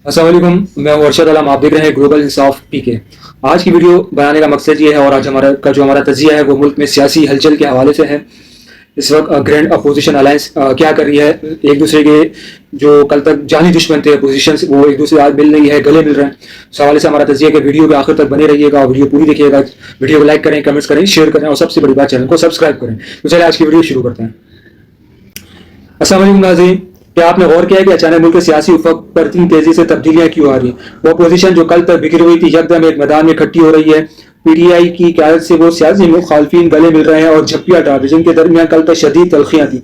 अस्सलाम वालेकुम, मैं हूं अरशद आलम। आप देख रहे हैं ग्लोबल इंसाफ पीके। आज की वीडियो बनाने का मकसद ये है और आज हमारा तजिया है वो मुल्क में सियासी हलचल के हवाले से है। इस वक्त ग्रैंड अपोजिशन अलायंस क्या कर रही है, एक दूसरे के जो कल तक जानी दुश्मन थे अपोजिशन से, वो एक दूसरे आज मिल रही है, गले मिल रहे हैं। इस हवाले से हमारा तजिया के वीडियो के आखिर तक बने रहिएगा और वीडियो पूरी देखिएगा। वीडियो को लाइक करें, कमेंट्स करें, शेयर करें और सबसे बड़ी बात चैनल को सब्सक्राइब करें। तो चलिए आज की वीडियो शुरू करते हैं। अस्सलाम वालेकुम नाज़रीन, क्या आपने गौर किया है कि अचानक मुल्क के सियासी उफक पर इतनी तेजी से तब्दीलियां क्यों आ रही हैं? वो अपोजिशन जो कल तक बिखरी हुई थी यकदम एक मैदान में इकट्ठी हो रही है। पीटीआई की क़यादत से वो सियासी मुखालफिन गले मिल रहे हैं और झप्पियां डाल रहे हैं, जिनके दरमियान कल तक शदीद तलखियां थी।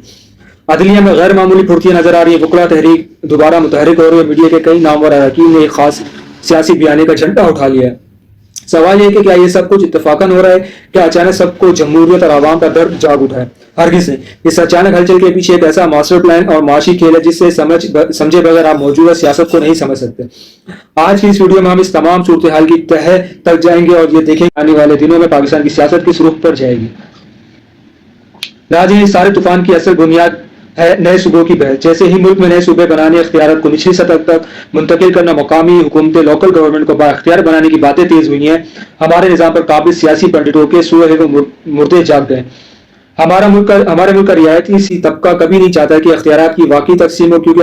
अदलिया में गैर मामूली फुर्तियां नजर आ रही है। वकला तहरीक दोबारा मुतहरिक हो रही है। मीडिया के कई नामवर अरकान ने एक खास सियासी बयाने का झंडा उठा लिया है। सवाल यह कि क्या ये सब कुछ इत्तफाकन हो रहा है, क्या अचानक सबको जमहूरियत और आवाम का दर्द जाग उठा है? हरगिज़ नहीं। इस अचानक हलचल के पीछे एक ऐसा मास्टर प्लान और माशी खेल है जिससे समझे बगैर आप मौजूदा सियासत को नहीं समझ सकते। आज की इस वीडियो में हम इस तमाम सूरत हाल की तह तक जाएंगे और ये देखेंगे आने वाले दिनों में पाकिस्तान की सियासत किस रुख पर जाएगी। राजी, इस सारे तूफान की असल बुनियाद है नए सूबों की बहस। जैसे ही मुल्क में नए सूबे बनाने, इख्तियारत को निचली सतह तक मुंतकिल करना, मुकामी हुकूमतें लोकल गवर्नमेंट को बाख्तियार बनाने की बातें तेज हुई हैं, हमारे निज़ाम पर काबिल सियासी पंडितों के सूहे मुर्दे जाग गए। हमारे मुल्क का रियायती सी तबका कभी नहीं चाहता कि इख्तियारात की वाकई तकसीम हो, क्योंकि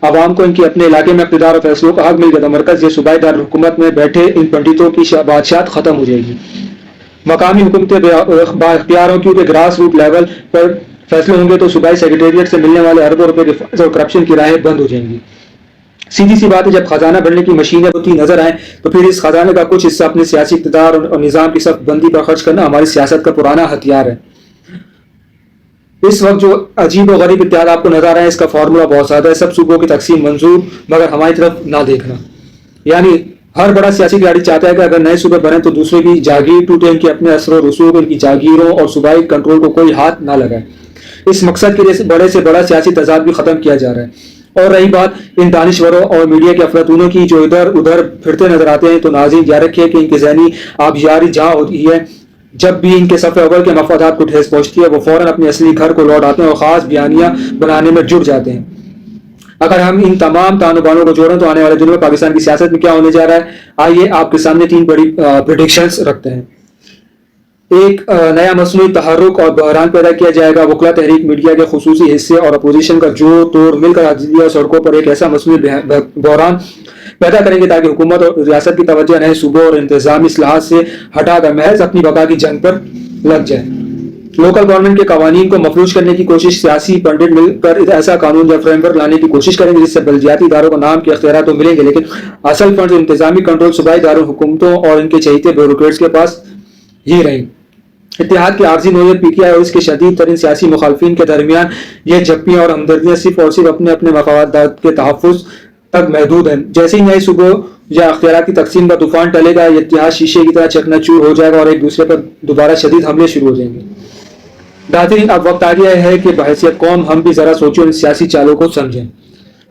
आवाम को इनके अपने इलाके में इक़्तिदार और फैसलों का हक मिल गया तो मरकज या सूबाई दार हुकूमत में बैठे इन पंडितों की बादशाहत खत्म हो जाएगी। मकामी हुकूमतें बाख्तियार हों, क्योंकि ग्रास रूट लेवल पर फैसले होंगे तो सूबाई सेक्रेटेरिएट से मिलने वाले अरबों रुपए के और करप्शन की राहें बंद हो जाएंगी। सीधी सी बात है, जब खजाना भरने की मशीनें होती नजर आए तो फिर इस खजाने का कुछ हिस्सा अपने सियासी इक़्तिदार और निज़ाम की सख्त बंदी पर खर्च करना हमारी सियासत का पुराना हथियार है। इस वक्त जो अजीब और गरीब इत्तेहाद आपको नजर आ रहा है, इसका फार्मूला बहुत ज्यादा है। सब सूबों की तकसीम मंजूर, मगर हमारी तरफ ना देखना। यानी हर बड़ा सियासी खिलाड़ी चाहता है कि अगर नए सूबे बने तो दूसरे की जागीर टूटे, इनके अपने असर रसूख, इनकी जागीरों और सूबाई कंट्रोल को कोई हाथ ना लगाए। इस मकसद के लिए बड़े से बड़ा सियासी तजाद भी खत्म किया जा रहा है। और रही बात इन दानिश्वरों और मीडिया के अफलातूनों की जो इधर उधर फिरते नजर आते हैं, तो नाज़रीन याद रखिए कि इनकी ज़हनी आबियारी जहाँ होती है, जब भी इनके सफ़े अव्वल के मफादात को ठेस पहुंचती है, वो फौरन अपने असली घर को लौट आते हैं और ख़ास बयानियाँ बनाने में जुट जाते हैं। अगर हम इन तमाम तानुबानों को जोड़ें तो आने वाले दिनों में पाकिस्तान की सियासत में क्या होने जा रहा है, आइए आपके सामने तीन बड़ी प्रेडिक्शंस रखते हैं। एक नया मसनूई तहर्रुक और बहरान पैदा किया जाएगा। वकला तहरीक, मीडिया के खुसूसी हिस्से और अपोजिशन का जो तोड़ मिलकर अदलिया सड़कों पर एक ऐसा मसनूई बहरान पैदा करेंगे ताकि हुकूमत और रियासत की तवज्जो नए सूबों और इंतजामी इस्लाहात से हटाकर महज अपनी बका की जंग पर लग जाए। लोकल गवर्नमेंट के कवानीन को मफलूज करने की कोशिश, सियासी पंडित मिलकर ऐसा कानून या फ्रेमवर्क लाने की कोशिश करेंगे जिससे बल्दियाती इदारों को नाम के अख्तियार तो मिलेंगे, लेकिन असल फंड इंतजामी कंट्रोल सूबाई इदारों, हुकूमतों और इनके चहीते ब्यूरोक्रेट्स के पास ही रहेंगे। इत्तेहाद की आर्जी नोयत पीटीआई और इसके शदीद तरीन सियासी मुखालफिन के दरमियान ये झप्पियां और हमदर्दियां सिर्फ और सिर्फ अपने अपने मफादात के तहफ़्फ़ुज़ तक महदूद हैं। जैसे ही नए सूबों या अख्तियार की तकसीम का तूफान टलेगा, ये इत्तेहाद शीशे की तरह चकनाचूर हो जाएगा और एक दूसरे पर दोबारा शदीद हमले शुरू हो जाएंगे। नाज़रीन, अब वक्त आ गया है कि बहैसियत कौम हम भी जरा सोचो, इन सियासी चालों को समझें।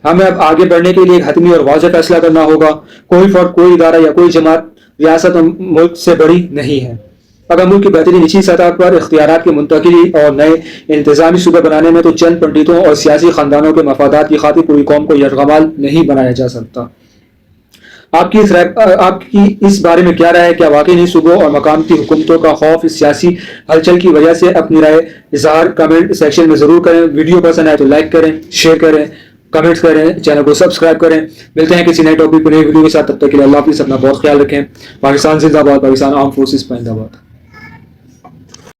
हमें अब आगे बढ़ने के लिए एक हतमी और वाज़ेह फैसला करना होगा। कोई फर्द, कोई इदारा या कोई जमात रियासत और मुल्क से बड़ी नहीं है। अगर मुल्क की बेहतरी निचली सतह पर इख्तियारात की मुंतकिली और नए इंतजामी सूबे बनाने में तो चंद पंडितों और सियासी खानदानों के मफादात की खातिर पूरी कौम को यरगमाल नहीं बनाया जा सकता। आपकी इस बारे में क्या राय है? क्या वाकई नहीं सूबों और मकामी हुकूमतों का खौफ इस सियासी हलचल की वजह से? अपनी राय इजहार कमेंट सेक्शन में जरूर करें। वीडियो पसंद आए तो लाइक करें, शेयर करें, कमेंट्स करें, चैनल को सब्सक्राइब करें। मिलते हैं किसी नए टॉपिक पर नई वीडियो के साथ। तब तक के लिए अल्लाह हाफिज़, अपना बहुत ख्याल रखें। पाकिस्तान जिंदाबाद, पाकिस्तान आर्म फोर्सेस जिंदाबाद।